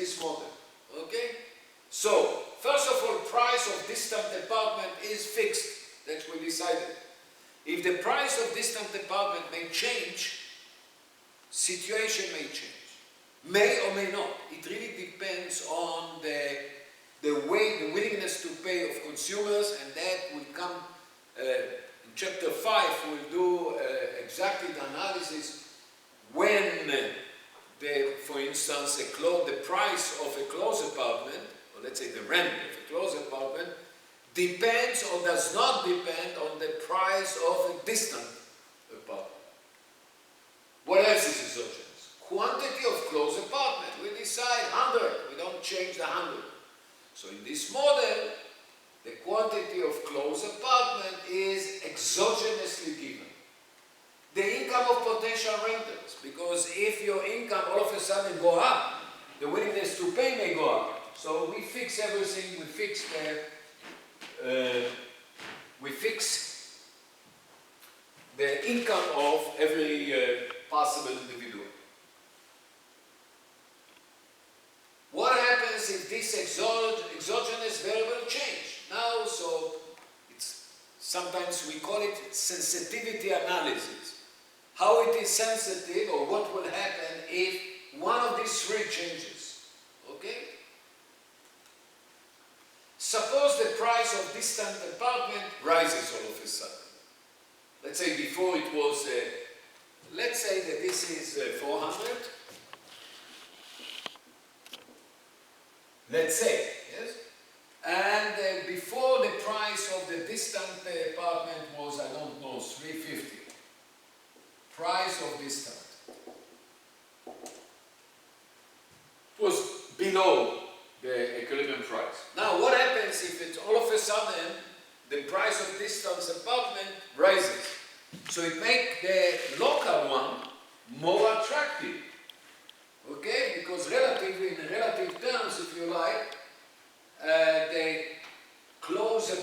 this model. Okay? So, first of all, price of distant apartment is fixed. That we decided. If the price of distant apartment may change, situation may change. May or may not. It really depends on the willingness to pay of consumers, and that will come in chapter 5. We'll do exactly the analysis when for instance, the price of a closed apartment, or let's say the rent of a closed apartment, depends or does not depend on the price of a distant apartment. What else is exogenous? Quantity of closed apartment. We decide 100. We don't change the 100. So in this model, the quantity of closed apartment is exogenously given. The income of potential renters, because if your income all of a sudden go up, the willingness to pay may go up. So we fix everything. We fix the income of every possible individual. What happens if this exogenous variable change? Now, so sometimes we call it sensitivity analysis. How it is sensitive, or what will happen if one of these three changes. Okay? Suppose the price of distant apartment rises all of a sudden. Let's say before it was, let's say that this is 400. Let's say, yes? And before the price of the distant apartment was, I don't know, 350. Price of distant was below the equilibrium price. Now, what happens if it's all of a sudden the price of distant apartment rises? So it makes the local one more attractive. Okay? Because relatively, in relative terms, if you like, the closed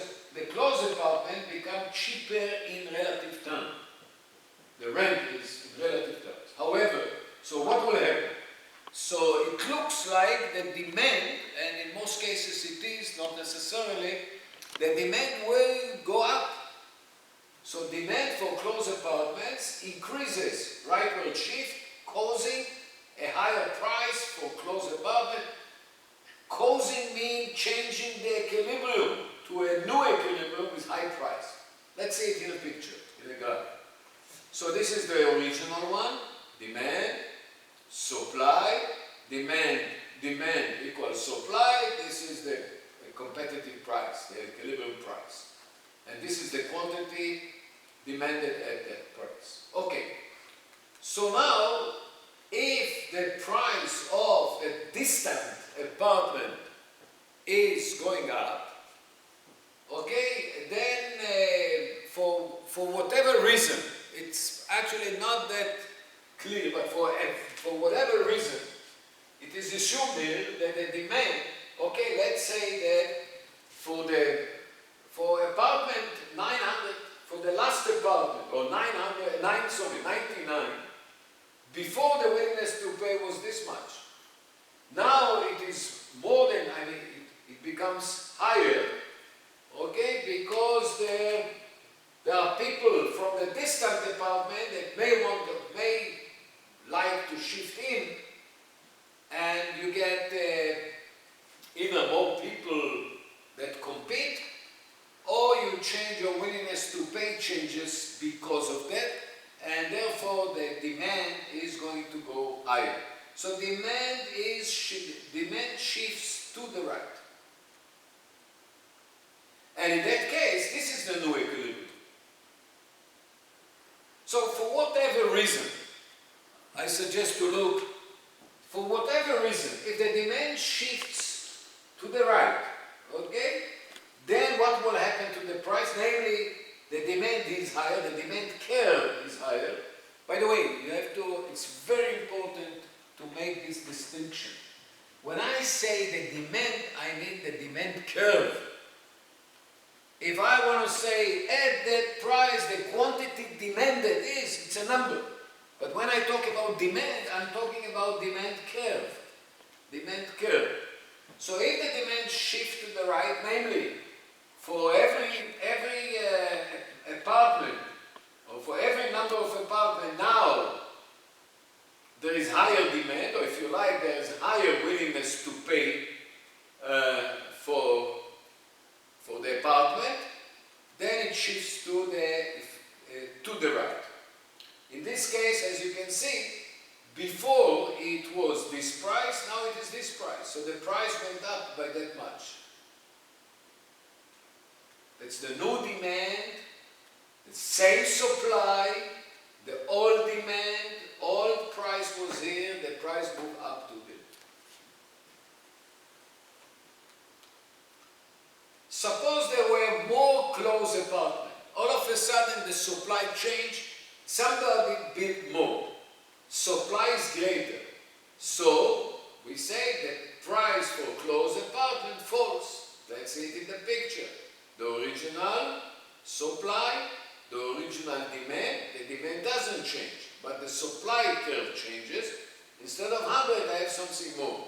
apartment become cheaper in relative terms. The rent is in relative terms. However, so what will happen? So it looks like the demand, and in most cases it is, not necessarily, the demand will go up. So demand for closed apartments increases, rightward shift, causing a higher price for closed apartment. Causing means changing the equilibrium to a new equilibrium with high price. Let's see it in a picture, in a graph. So this is the original one, demand, supply, demand equals supply. This is the competitive price, the equilibrium price. And this is the quantity demanded at that price. Okay, so now, if the price of a distant apartment is going up, okay, then for whatever reason, it's actually not that clear, but for whatever reason, it is assumed here that the demand, okay, let's say that for apartment 900, for the last apartment, or 99, before the willingness to pay was this much. Now it is more than, it becomes higher, okay, because there are people from the distant apartment that may like to shift in, and you get either more people that compete, or you change your willingness to pay changes because of that, and therefore the demand is going to go higher. So demand shifts to the right. And in that case, this is the new equilibrium. So for whatever reason, I suggest to look, for whatever reason, if the demand shifts to the right, okay, then what will happen to the price? Namely, the demand is higher, the demand curve is higher. By the way, it's very important to make this distinction. When I say the demand, I mean the demand curve. If I want to say at that price the quantity demanded is, it's a number. But when I talk about demand, I'm talking about demand curve. demand curve. So if the demand shifts to the right, namely, for every apartment, or for every number of apartments now, there is higher demand, or if you like, there is higher willingness to pay for the apartment, then it shifts to the right. In this case, as you can see, before it was this price, now it is this price. So the price went up by that much. That's the new demand, the same supply, the old demand, old price was here, the price moved up to here. Suppose there were more closed apartments. All of a sudden the supply changed, somebody built more. Supply is greater. So we say the price for closed apartment falls. Let's see it in the picture. The original supply, the original demand, the demand doesn't change, but the supply curve changes. Instead of 100, I have something more.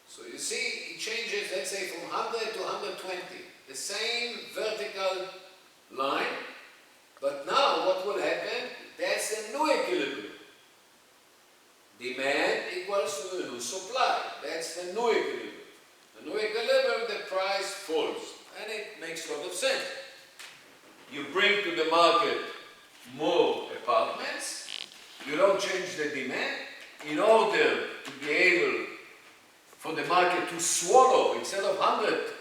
So you see, it changes, let's say, from 100 to 120. The same vertical line, but now what will happen? That's a new equilibrium. Demand equals to the new supply. That's the new equilibrium. The new equilibrium, the price falls. And it makes a lot of sense. You bring to the market more apartments, you don't change the demand, in order to be able for the market to swallow, instead of 100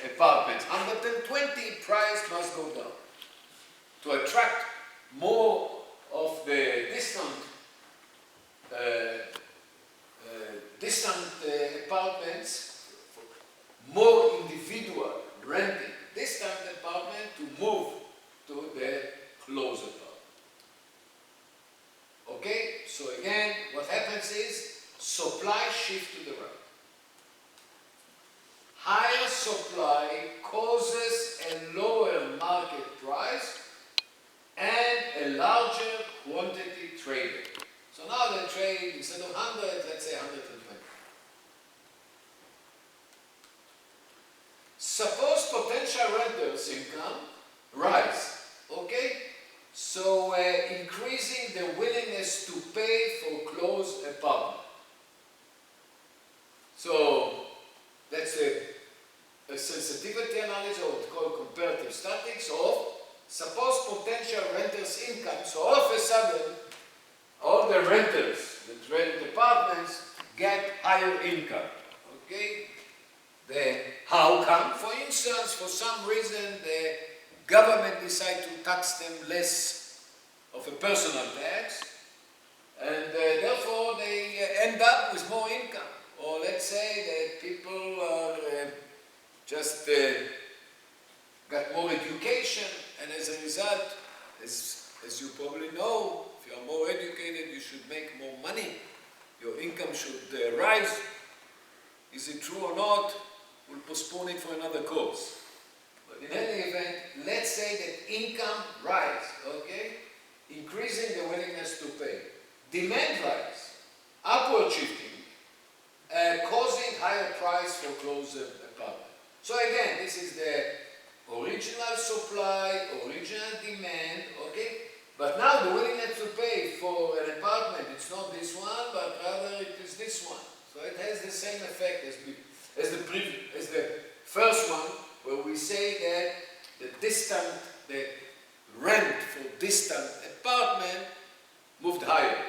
apartments, 120, price must go down. To attract more of the distant apartments, more individual renting distant apartment to move to the close apartment. Okay, so again, what happens is supply shift to the right. Higher supply causes a lower market price and a larger quantity traded. So now they trade, instead of 100, let's say 120. Suppose potential renters' income rise, okay? So increasing the willingness to pay for closed apartment. So that's a sensitivity analysis, or what's called comparative statistics of suppose potential renters' income. So all of a sudden, all the renters that rent apartments get higher income, okay? How come? For instance, for some reason, the government decide to tax them less of a personal tax, and therefore they end up with more income. Or let's say that people are just got more education, and as a result, as you probably know, if you are more educated, you should make more money. Your income should rise. Is it true or not? We'll postpone it for another course. But in any event, let's say that income rise, okay? Increasing the willingness to pay. Demand rise, upward shifting, causing higher price for closed apartment. So again, this is the original supply, original demand, okay? But now the willingness to pay for an apartment, it's not this one, but rather it is this one. So it has the same effect as the first one, where we say that the rent for distant apartment moved higher.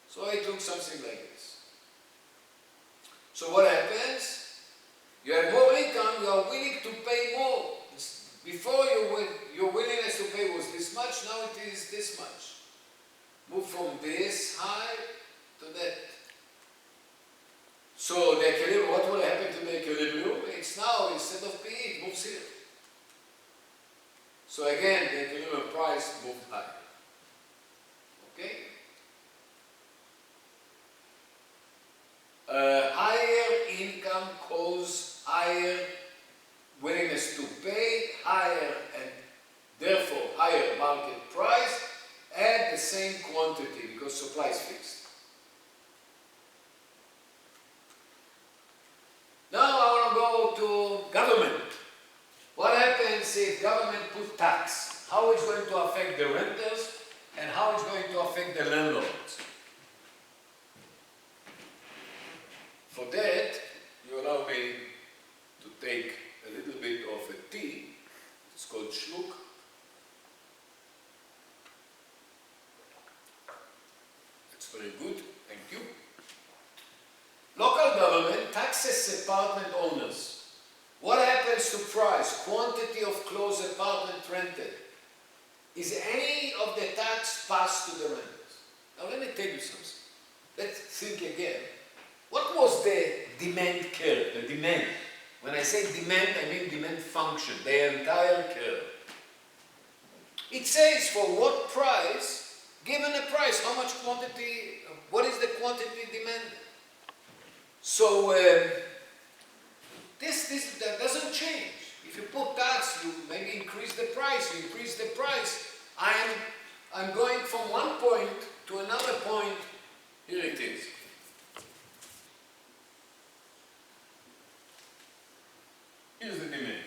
So it looks something like this. So what happens? You have more income, you are willing to pay more. Before your willingness to pay was this much, now it is this much. Move from this high to that. So the equilibrium, what will happen to the equilibrium? It's now, instead of P, it moves here. So again, the equilibrium price moved higher. Okay? Higher income causes higher willingness to pay, higher and therefore higher market price at the same quantity because supply is fixed. tax, how it's going to affect the renters and how it's going to affect the landlords. For that, you allow me to take a little bit of a tea. It's called Schluck. It's very good, thank you. Local government taxes apartment owners. What happens to price, quantity of closed apartment rented? Is any of the tax passed to the renters? Now let me tell you something. Let's think again. What was the demand curve, the demand? When I say demand, I mean demand function, the entire curve. It says for what price, given a price, how much quantity, what is the quantity demanded? So that doesn't change. If you put tax, you maybe increase the price, you increase the price. I'm going from one point to another point. Here it is. Here's the demand.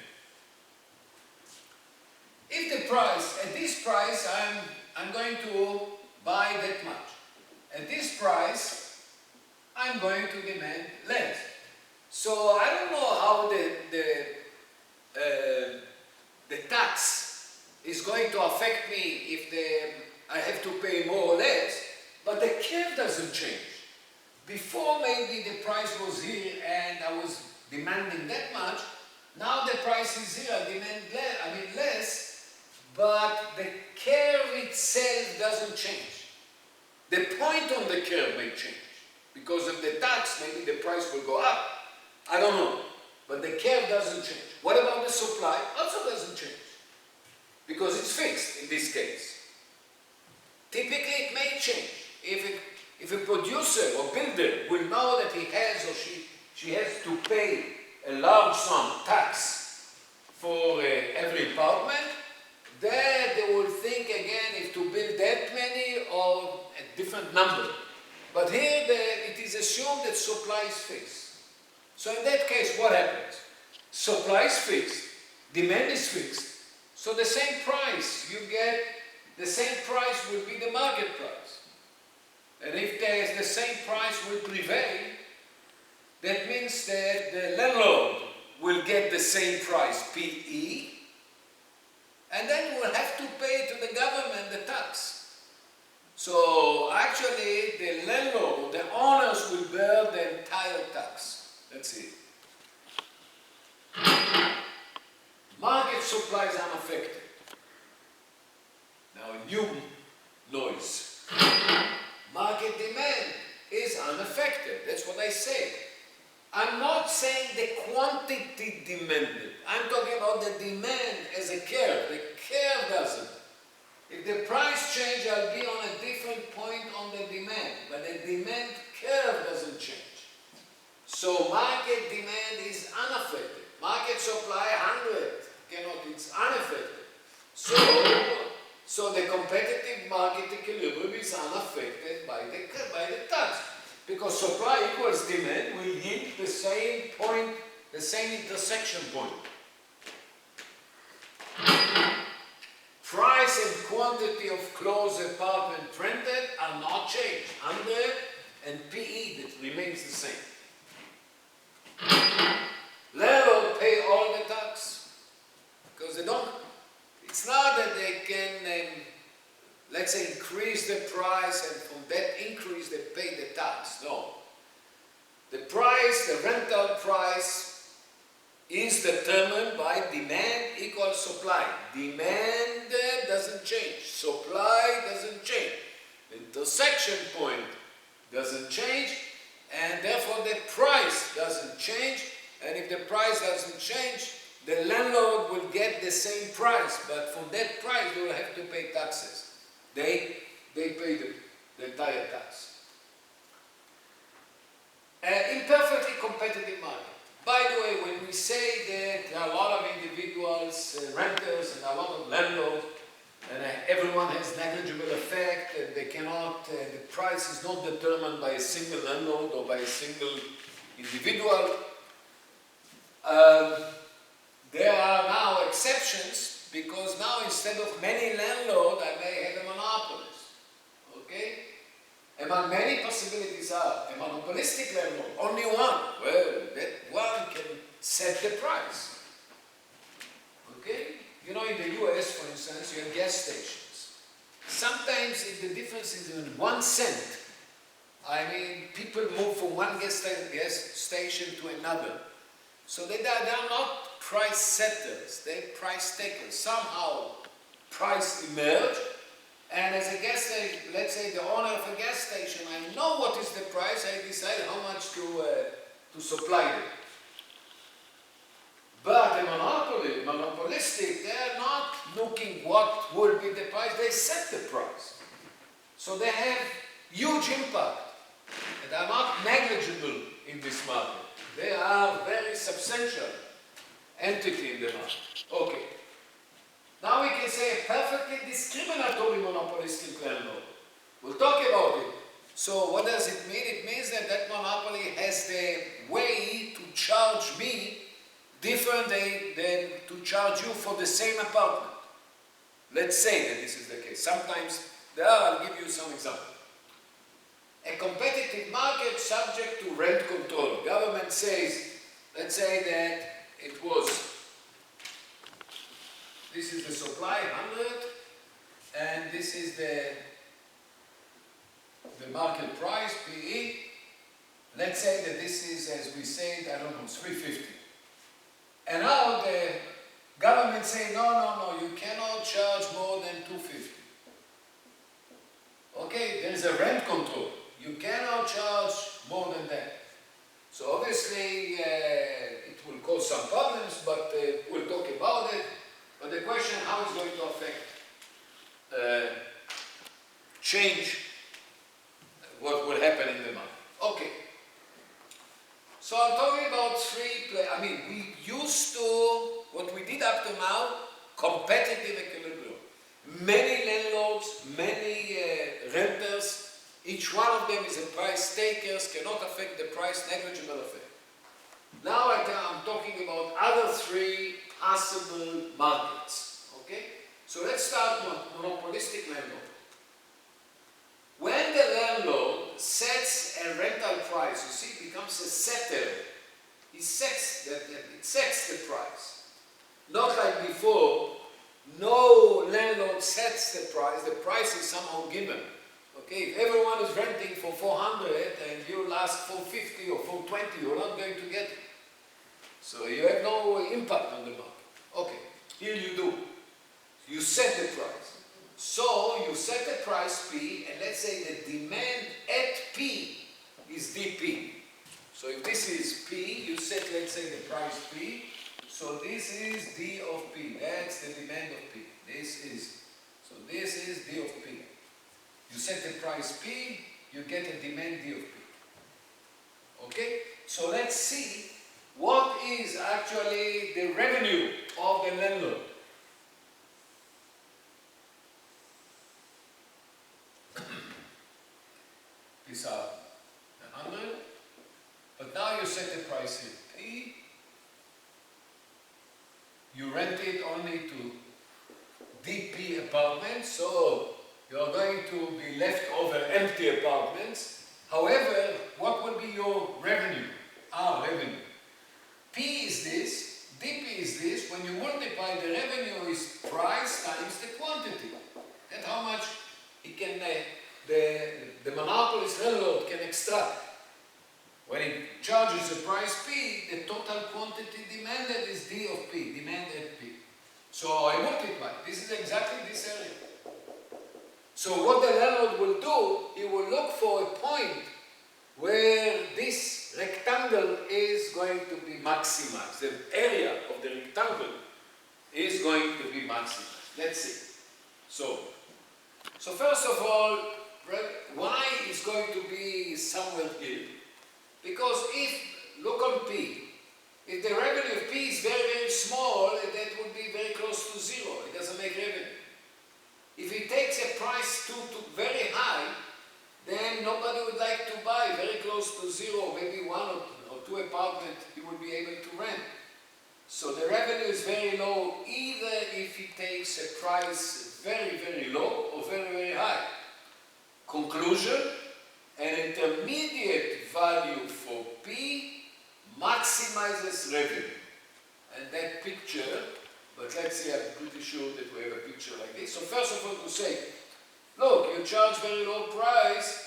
If the price, at this price, I'm going to buy that much. At this price, I'm going to demand less. So I don't know how the tax is going to affect me if I have to pay more or less, but the curve doesn't change. Before maybe the price was here and I was demanding that much. Now the price is here, I demand less, but the curve itself doesn't change. The point on the curve may change. Because of the tax, maybe the price will go up. I don't know. But the curve doesn't change. What about the supply? Also doesn't change. Because it's fixed in this case. Typically it may change. If a producer or builder will know that he has or she has to pay a large sum tax for every apartment, then they will think again if to build that many or a different number. But here it is assumed that supply is fixed. So in that case, what happens? Supply is fixed, demand is fixed, so the same price you get, the same price will be the market price. And if there is the same price will prevail, that means that the landlord will get the same price, PE, and then you will have to pay to the government the tax. So actually the landlord, the owners will bear the entire tax. That's it. Market supply is unaffected. Now new noise. Market demand is unaffected. That's what I say. I'm not saying the quantity demanded. I'm talking about the demand as a curve. The curve doesn't. If the price change, I'll be on a different point on the demand, but the demand curve doesn't change. So market demand is unaffected. Market supply 100 it's unaffected. So the competitive market equilibrium is unaffected by the tax. Because supply equals demand will yield the same point, the same intersection point. Price and quantity of closed apartment rented are not changed. 100 and PE that remains the same. Landlord pay all the tax because they don't. It's not that they can, let's say, increase the price and from that increase they pay the tax. No. The price, the rental price, is determined by demand equals supply. Demand doesn't change. Supply doesn't change. The intersection point doesn't change, and therefore the price doesn't change. And if the price doesn't change, the landlord will get the same price, but from that price they will have to pay taxes. They pay the entire tax. Imperfectly competitive market. By the way, when we say that there are a lot of individuals, renters, and a lot of landlords, and everyone has negligible effect, and they cannot, the price is not determined by a single landlord or by a single individual. There are now exceptions. because now instead of many landlords, I may have a monopolist. Okay? Among many possibilities are a monopolistic landlord, only one. Well, that one can set the price. Okay? You know, in the US, for instance, you have gas stations. Sometimes if the difference is in 1 cent, I mean, people move from one gas station to another. So they are not price setters, they're price takers. Somehow price emerge, and as a gas station, let's say the owner of a gas station, I know what is the price, I decide how much to supply it. But a monopolistic, they're not looking what will be the price, they set the price. So they have huge impact, and are not negligible in this market. They are very substantial entity in the market. Okay. Now we can say a perfectly discriminatory monopolistic landlord. We'll talk about it. So what does it mean? It means that that monopoly has the way to charge me different than to charge you for the same apartment. Let's say that this is the case. Sometimes there are, I'll give you some examples. A competitive market subject to rent control. Government says, let's say that it was, this is the supply, 100, and this is the market price, PE. Let's say that this is, as we said, I don't know, 350. And now the government say, no, you cannot charge more than 250. Okay, there is a rent control. You cannot charge more than that. So obviously it will cause some problems, but we'll talk about it. But the question, how it's going to affect change what will happen in the market. Okay. So I'm talking about we used to, what we did up to now, competitive equilibrium. Many landlords, many renters, each one of them is a price taker, cannot affect the price, negligible effect. Now I'm talking about other three possible markets. Okay? So let's start with monopolistic landlord. When the landlord sets a rental price, you see, it becomes a setter. It sets the price. Not like before, no landlord sets the price is somehow given. Okay, if everyone is renting for 400 and you ask for 50 or for 20, you're not going to get it. So you have no impact on the market. Okay, here you do. You set the price. So you set the price P, and let's say the demand at P is dP. So if this is P, you set, let's say, the price P. So this is D of P. That's the demand of P. This is D of P. You set the price P, you get a demand D of P. Okay? So let's see what is actually the revenue of the landlord. These are 100. But now you set the price here P. You rent it only to DP apartments, so you're going to be left over empty apartments. However, what will be your revenue? Our revenue. P is this, DP is this. When you multiply, the revenue is price times the quantity. That's how much it can, the monopolist landlord can extract. When it charges the price P, the total quantity demanded is D of P, demand at P. So I multiply. This is exactly this area. So what the landlord will do, he will look for a point where this rectangle is going to be maximized. The area of the rectangle is going to be maximized. Let's see. So first of all, Y is going to be somewhere here. Because look on P, if the revenue of P is very, very small, that would be very close to zero. It doesn't make revenue. If it takes a price to very high, then nobody would like to buy very close to zero, maybe one or two apartments he would be able to rent. So the revenue is very low, either if it takes a price very, very low or very, very high. Conclusion, an intermediate value for P maximizes revenue. And that picture, but let's see, I'm pretty sure that we have a picture like this. So first of all to say, look, you charge very low price,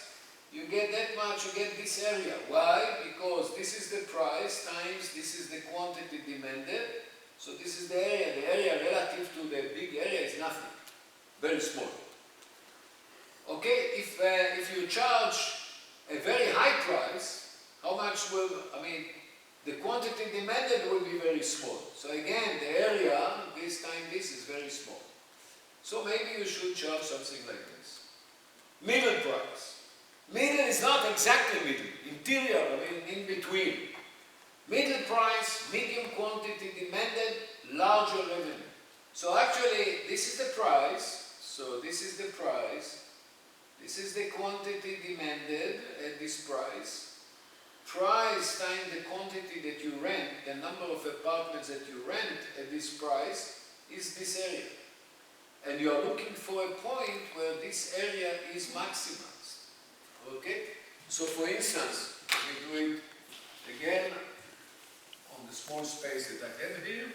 you get that much, you get this area. Why? Because this is the price times this is the quantity demanded. So this is the area. The area relative to the big area is nothing. Very small. Okay, if you charge a very high price, how much will, the quantity demanded will be very small. So again, the area, this time this is very small. So maybe you should charge something like this. Middle price. Middle is not exactly middle, interior, in between. Middle price, medium quantity demanded, larger revenue. So actually, this is the price, so this is the price, this is the quantity demanded at this price. Price times the quantity that you rent, the number of apartments that you rent at this price, is this area. And you are looking for a point where this area is maximized. Okay? So for instance, we do it again on the small space that I have here.